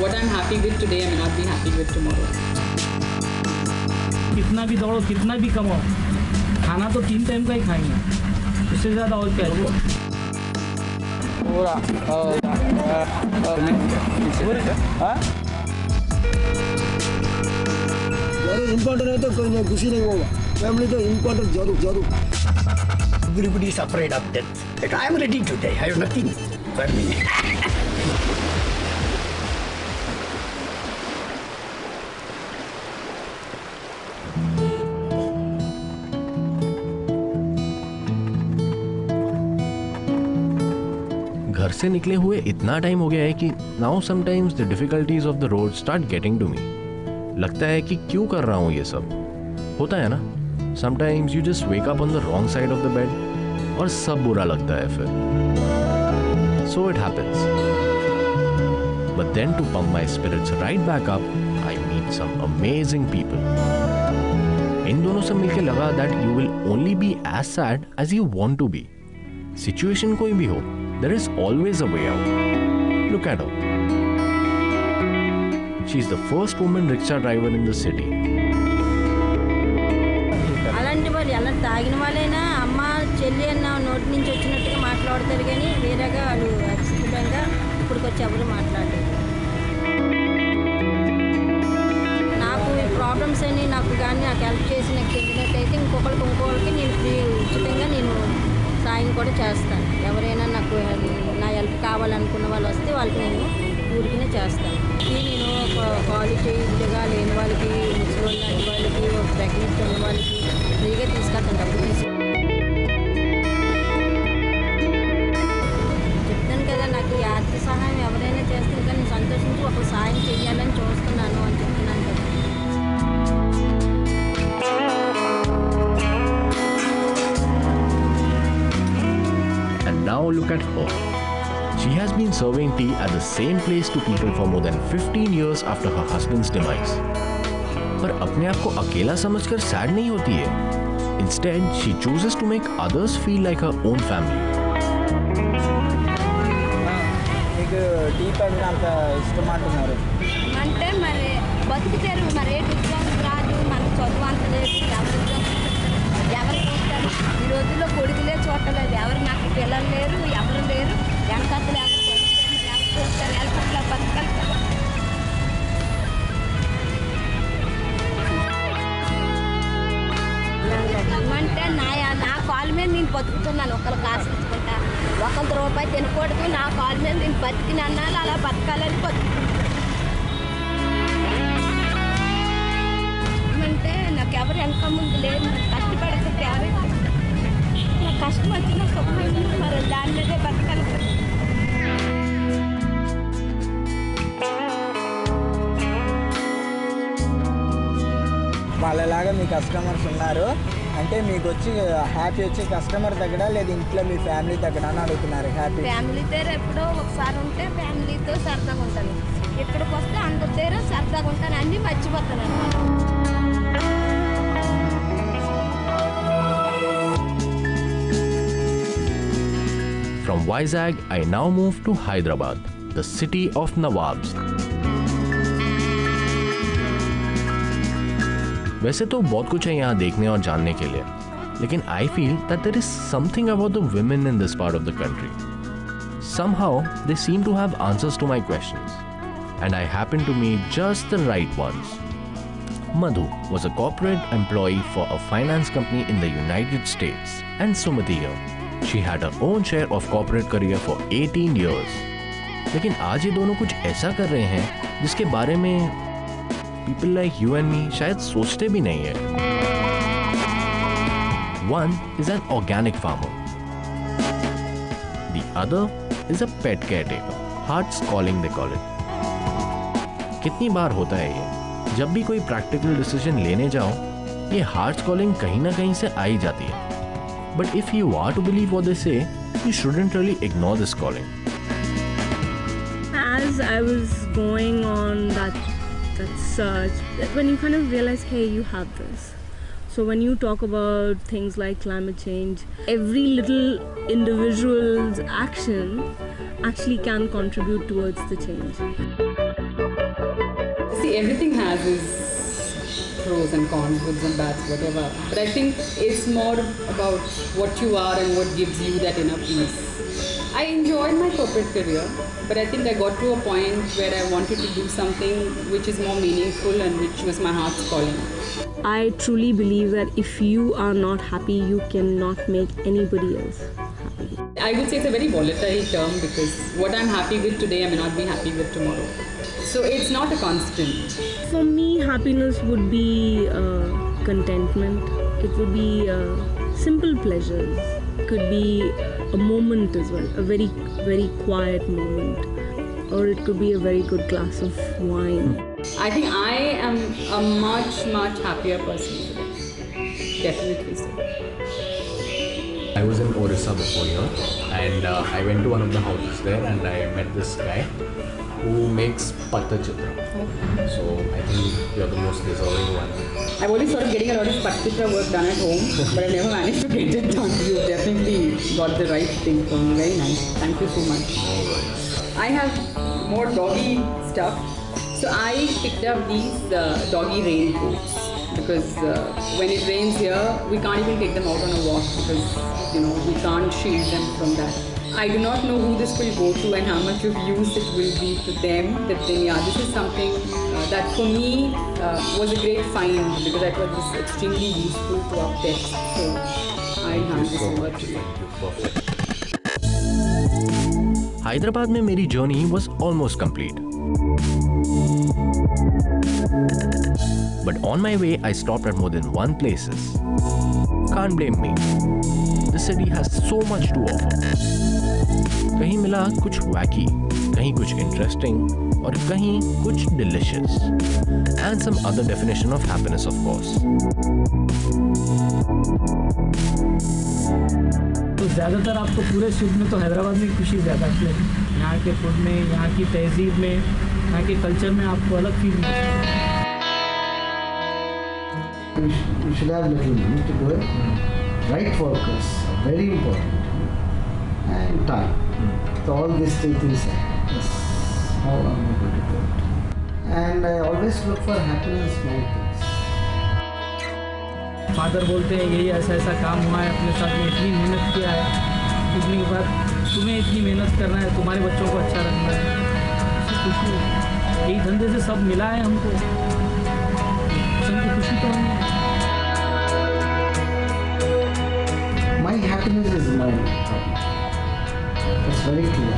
what I'm happy with today, I may not be happy with tomorrow. कितना भी दौड़ो, कितना भी कमाओ, खाना तो 3 टाइम का ही खाएंगे, उससे ज़्यादा और क्या है? पूरा जरूर इम्पोर्टेंट है तो कोई नहीं खुशी नहीं होगा फैमिली तो इम्पोर्टेंट जरूर जरूर Everybody is afraid of death. But I am ready to die. I have nothing for me. घर से निकले हुए इतना टाइम हो गया है कि now sometimes the difficulties of the road start getting to me. लगता है कि क्यों कर रहा हूँ ये सब. होता है ना, sometimes you just wake up on the wrong side of the bed और सब बुरा लगता है फिर. So it happens. But then to pump my spirits right back up I meet some amazing people. इन दोनों से मिलकर लगा that you will only be as sad as you want to be. Situation कोई भी हो, there is always a way out. Look at her. She's the first woman rickshaw driver in the city. అలాంటి వాళ్ళు ఎలా తాగిన వాళ్ళైనా అమ్మ చెల్లి అన్న నోటి నుంచి వచ్చినట్టుగా మాట్లాడతారు కానీ వేరేగా వాళ్ళు అక్షితంగా ఇప్పటికొచ్చి ఎవరు మాట్లాడలేదు. నాకు ఈ ప్రాబ్లమ్స్ అని నాకు కానీ నాకు హెల్ప్ చేసి నాకు తెలియనట్టయితే ఇంకొకరికి నేను ఫ్రీ ఉచితంగా నేను సాయం కూడా చేస్తాను. ఎవరైనా నాకు నా హెల్ప్ కావాలనుకున్న వాళ్ళు వస్తే వాళ్ళకి నేను ఊరికినే చేస్తాను. నేను క్వాలిటీ ఇదిగా లేని వాళ్ళకి ముసలి లాంటి వాళ్ళకి ప్రెగ్నెంట్ ఉన్న వాళ్ళకి ఫ్రీగా తీసుకెళ్తాను. డబ్బు చెప్తాను కదా, నాకు ఈ ఆర్థిక సహాయం ఎవరైనా చేస్తే ఇంకా నేను సంతోషించి ఒక సాయం చేయాలని చూస్తున్నాను అని చెప్తున్నాను కదా. Now look at her. She has been serving tea at the same place to people for more than 15 years after her husband's demise. पर अपने आप को अकेला समझकर सैड नहीं होती है. Instead, she chooses to make others feel like her own family. మీకు టీ పడిన అంత ఇష్టం అంటున్నారు అంటే మరి బతుకుతారు, మరి ఏ ఉద్యోగం రాదు, మనకు చదువు అంత లేదు, ఎవరు చూస్తారు ఈ రోజుల్లో కొడుకులే చూడలేదు. ఎవరు నాకు పిల్లలు లేరు, ఎవరు లేరు, వెనకత్తలు ఎవరు చూస్తారు, వెళ్ళపట్ల బతకాలి కదా. అంటే నా కాళ్ళ మీద నేను బతుకుతున్నాను. ఒకరికి ఆశించుకుంటా, ఒకరికి రూపాయి తినకూడదు, నా కాళ్ళ మీద నేను బతికిన అన్నాను, అలా బతకాలని బతుకుతున్నాను. అంటే నాకు ఎవరు వెనక ముందు లేదు, కష్టపడకపోతే ఎవరు నాకు కష్టం వచ్చిన సుఖం మరి దాని మీదే బతకాలి. వాళ్ళలాగా మీ కస్టమర్స్ ఉన్నారు అంటే మీకు వచ్చి హ్యాపీ వచ్చి కస్టమర్ దగ్గర లేదా ఇంట్లో మీ ఫ్యామిలీ దగ్గర అని అడుగుతున్నారు. హ్యాపీ ఫ్యామిలీతో ఎప్పుడో ఒకసారి ఉంటే ఫ్యామిలీతో సరదాగా ఉంటాను, ఇక్కడికి వస్తే అందరి దగ్గర సరదాగా ఉంటాను, అన్నీ మర్చిపోతాను అన్నమాట. From Vizag, I now move to Hyderabad, the city of Nawabs. वैसे तो बहुत कुछ है यहाँ देखने और जानने के लिए, लेकिन I feel that there is something about the women in this part of the country. Somehow, they seem to have answers to my questions, and I happen to meet just the right ones. Madhu was a corporate employee for a finance company in the United States, and Sumati here. She had her own share of corporate career for 18 years. लेकिन आज ये दोनों कुछ ऐसा कर रहे हैं जिसके बारे में people like you and me शायद सोचते भी नहीं है. One is an organic farmer. The other is a pet caretaker. Hearts calling they call it. कितनी बार होता है ये, जब भी कोई प्रैक्टिकल डिसीजन लेने जाओ, ये हार्ट्स कॉलिंग कहीं ना कहीं से आ ही जाती है. But if you are to believe what they say, you shouldn't really ignore this calling. As I was going on that search, when you kind of realize, hey, you have this. So when you talk about things like climate change, every little individual's action actually can contribute towards the change. See, everything has its pros and cons, goods and bads, whatever. But I think it's more about what you are and what gives you that inner peace. I enjoyed my corporate career, but I think I got to a point where I wanted to do something which is more meaningful and which was my heart's calling. I truly believe that if you are not happy, you cannot make anybody else happy. I would say it's a very volatile term because what I'm happy with today, I may not be happy with tomorrow. So it's not a constant. For me, happiness would be contentment. It would be simple pleasures. It could be a moment as well, a very, very quiet moment. Or it could be a very good glass of wine. I think I am a much, much happier person today. Definitely so. I was in Orissa before here, and I went to one of the houses there and I met this guy who makes Pattachitra. So I think you're the most deserving one. I've always sort of getting a lot of Pattachitra work done at home, but I never managed to get it done. You definitely got the right thing for me. Very nice. Thank you so much. I have more doggy stuff. So I picked up these doggy raincoats because when it rains here, we can't even take them out on a walk because we can't shield them from that. I do not know who this will go to and how much of use it will be to them. But then, yeah, this is something that for me was a great find because I thought this was extremely useful to our pets. So I hand this over to you. Hyderabad में मेरी journey was almost complete. But on my way, I stopped at more than one places. Can't blame me. The city has so much to offer. कहीं मिला कुछ wacky, कहीं कुछ interesting, और कहीं कुछ delicious. And some other definition of happiness, of course. तो ज़्यादातर आपको पूरे सूट में तो हैदराबाद में खुशी ज़्यादा है। यहाँ के फूड में, यहाँ की तहजीब में, यहाँ के कल्चर में आपको अलग फील मिलता है। You should have little money to do it. Right focus, very important, and time. So all these three things is how I'm able to do it. And I always look for happiness in small things. Father बोलते हैं यही ऐसा ऐसा काम हुआ है अपने साथ में, इतनी मेहनत किया है, उतने के बाद तुम्हें इतनी मेहनत करना है, तुम्हारे बच्चों को अच्छा रखना है, खुशी यही धंधे से सब मिला है हमको, सबको खुशी तो नहीं है। My happiness is my hobby. It's very clear.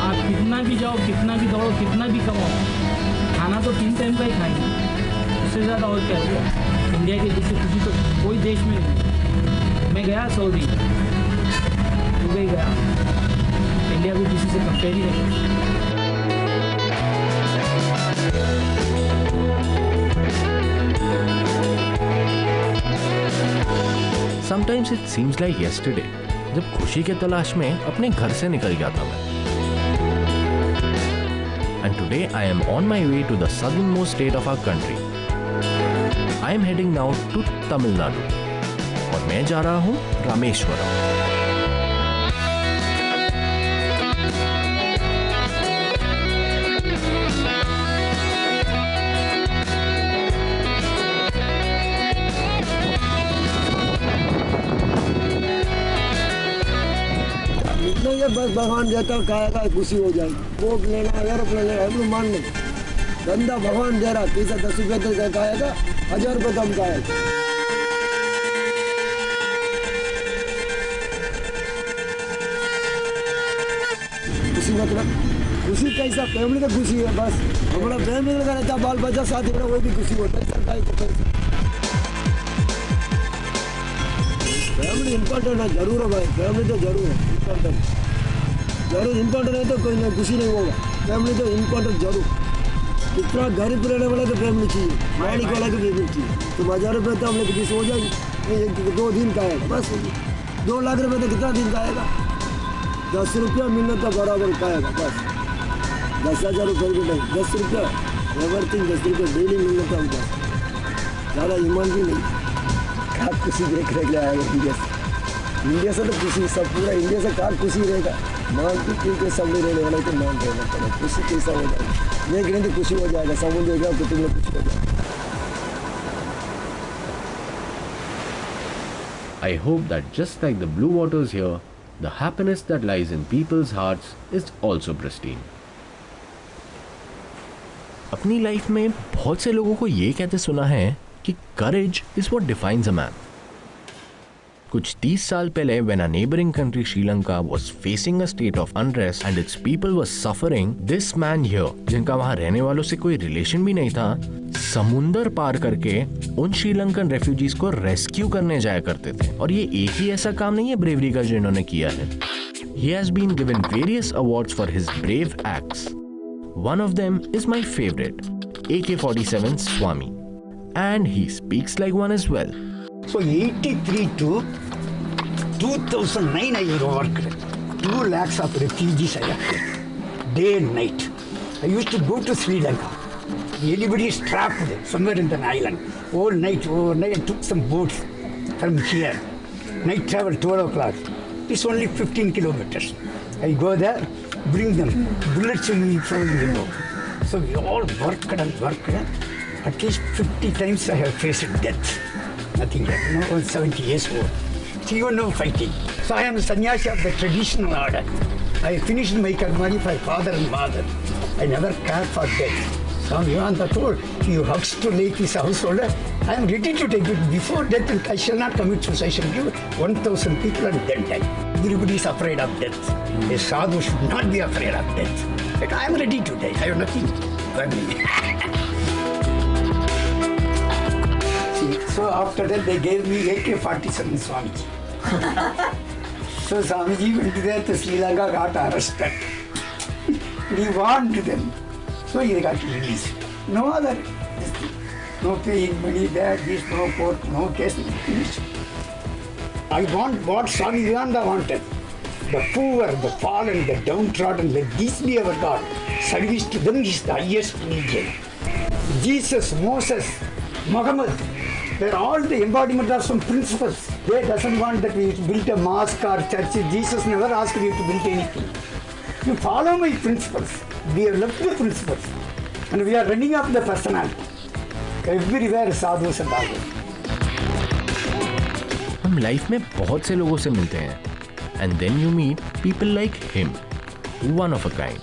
आप कितना भी जाओ, कितना भी दौड़ो, कितना भी कमाओ, खाना तो 3 टाइम का ही खाएंगे, उससे ज़्यादा और क्या हुआ। इंडिया के जैसे खुशी तो कोई देश में नहीं। मैं गया सऊदी, दुबई गया, इंडिया भी किसी से कंपेयर ही नहीं। Sometimes it seems like yesterday, जब खुशी के तलाश में अपने घर से निकल गया था मैं। And today I am on my way to the southernmost state of our country. I am heading now to Tamil Nadu. और मैं जा रहा हूँ रामेश्वरम। बस भगवान देता खाएगा खुशी हो जाएगी। वो लेना एरोप्लेन लेना हम लोग मान नहीं, धंधा भगवान दे रहा, पैसा 10 रुपये तक खाएगा, 1000 रुपये कम खाएगा। खुशी मतलब खुशी कैसा फैमिली का खुशी है, बस हमारा फैमिली का रहता, बाल बच्चा साथ में वो भी खुशी होता है। सरकारी तो पैसा फैमिली इम्पोर्टेंट है, जरूर है भाई, फैमिली तो जरूर है इम्पोर्टेंट, जरूर इम्पोर्टेंट है तो कोई नहीं खुशी नहीं होगा। फैमिली तो इम्पोर्टेंट जरूर, इतना गरीब रहने वाला तो फैमिली चाहिए, मालिक वाला की फैमिली चाहिए। तो 1000 रुपये तो हम लोग किसी हो जाएगी, 2 दिन का आएगा बस। 2 लाख रुपये तो कितना दिन का आएगा, 10 रुपया मिलने तो बराबर का आएगा बस। 10,000 रुपये भी नहीं, 10 रुपया एवरथिंग, 10 रुपये डेली मिलने तो हम ज़्यादा ईमान भी नहीं। आप खुशी देख रहे आएगा, इंडिया से तो खुशी सब पूरा इंडिया से कहाँ खुशी रहेगा। मान के सब लोग रहने वाले तो मान रहना पड़ेगा, खुशी कैसा हो जाएगा, देख रहे तो खुशी हो जाएगा, सब देगा तो तुम लोग खुशी हो जाएगा। I hope that just like the blue waters here, the happiness that lies in people's hearts is also pristine. अपनी लाइफ में बहुत से लोगों को ये कहते सुना है कि courage is what defines a man. कुछ 30 साल पहले when a neighboring country Sri Lanka was facing a state of unrest and its people were suffering, this man here, जिनका वहाँ रहने वालों से कोई रिलेशन भी नहीं था, समुंदर पार करके उन श्रीलंकन रेफ्यूजीज को रेस्क्यू करने जाया करते थे। और ये एक ही ऐसा काम नहीं है ब्रेवरी का जो इन्होंने किया है। He has been given various awards for his brave acts. One of them is my favorite, AK-47 Swami, and he speaks like one as well. So 83 to 2009 I worked. 2 lakhs of refugees I have, day and night. I used to go to Sri Lanka. Anybody is trapped there, somewhere in the island. Overnight, I took some boats from here. Night travel, 12 o'clock. It's only 15 kilometers. I go there, bring them. Bullets will be thrown in the boat. So we all worked and worked. At least 50 times I have faced death. Nothing yet, I'm 70 years old. So you know fighting. So I am a sannyasi of the traditional order. I finished my karmani for father and mother. I never cared for death. Swami Vivekananda told, if you have to make his householder, I am ready to take it. Before death, I shall not commit suicide. I shall give 1,000 people and then die. Everybody is afraid of death. A sadhu should not be afraid of death. But I am ready to die. I have nothing for me. So after that, they gave me AK-47 Swamiji. So Swamiji went there to Sri Lanka, got arrested. He warned them. So he got released. No other, no paying money there, this, no court, no case, finished. I want what Swami Vivekananda wanted. The poor, the fallen, the downtrodden, let this be our God. Service to them is the highest religion. Jesus, Moses, Muhammad, they're all the embodiment of some principles. They doesn't want that we build a mosque or church. Jesus never asked you to build anything. You follow my principles. We have left the principles. And we are running up the personality. Everywhere sadhus and sadhus. हम life में बहुत से लोगों से मिलते हैं and then you meet people like him, one of a kind.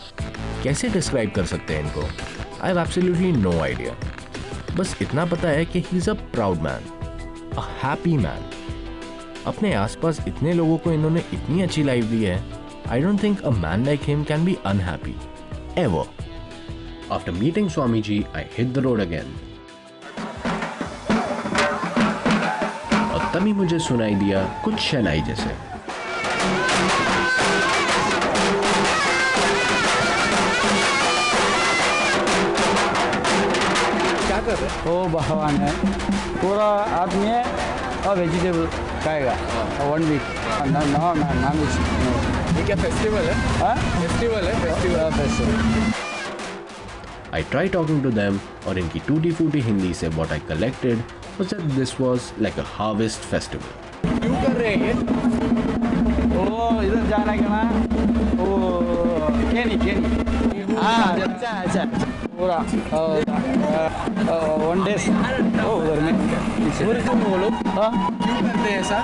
कैसे describe कर सकते हैं इनको? I have absolutely no idea. बस इतना पता है कि he is a proud man, a happy man. अपने आसपास इतने लोगों को इन्होंने इतनी अच्छी लाइफ दी है. I don't think a man like him can be unhappy, ever. After meeting Swamiji, I hit the road again. और तभी मुझे सुनाई दिया कुछ शहनाई जैसे. क्या कर रहे? वो भगवान है, पूरा आदमी है और वेजिटेबल खाएगा 1 वीक. Non veg. ये क्या फेस्टिवल है? हाँ फेस्टिवल है. Festival. I tried talking to them और इनकी टूटी फूटी हिंदी से what I collected was that this was like a harvest festival. क्यों कर रहे हैं? वो इधर जाना क्या ना? वो केनी. हाँ अच्छा. पूरा 1 day वो उधर में. और तुम बोलो, हाँ क्यों करते हैं ऐसा?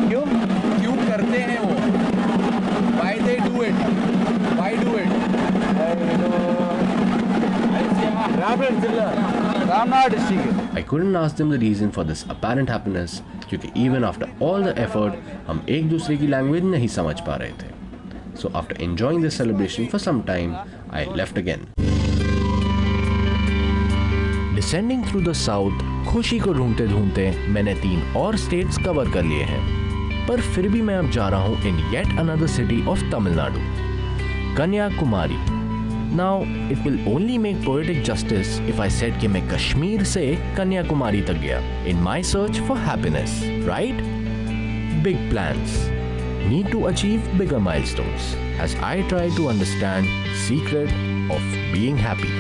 क्यों करते हैं वो? Why they do it? Why do it? I couldn't ask them the reason for this apparent happiness क्योंकि even after all the effort हम एक दूसरे की लैंग्वेज नहीं समझ पा रहे थे. So after enjoying this celebration for some time, I left again. Descending through the south, खुशी को ढूंढते ढूंढते मैंने 3 और states कवर कर लिए हैं. पर फिर भी मैं अब जा रहा हूँ in yet another city of Tamil Nadu, Kanyakumari. Now, it will only make poetic justice if I said कि मैं कश्मीर से कन्याकुमारी तक गया in my search for happiness, right? Big plans need to achieve bigger milestones as I try to understand secret of being happy.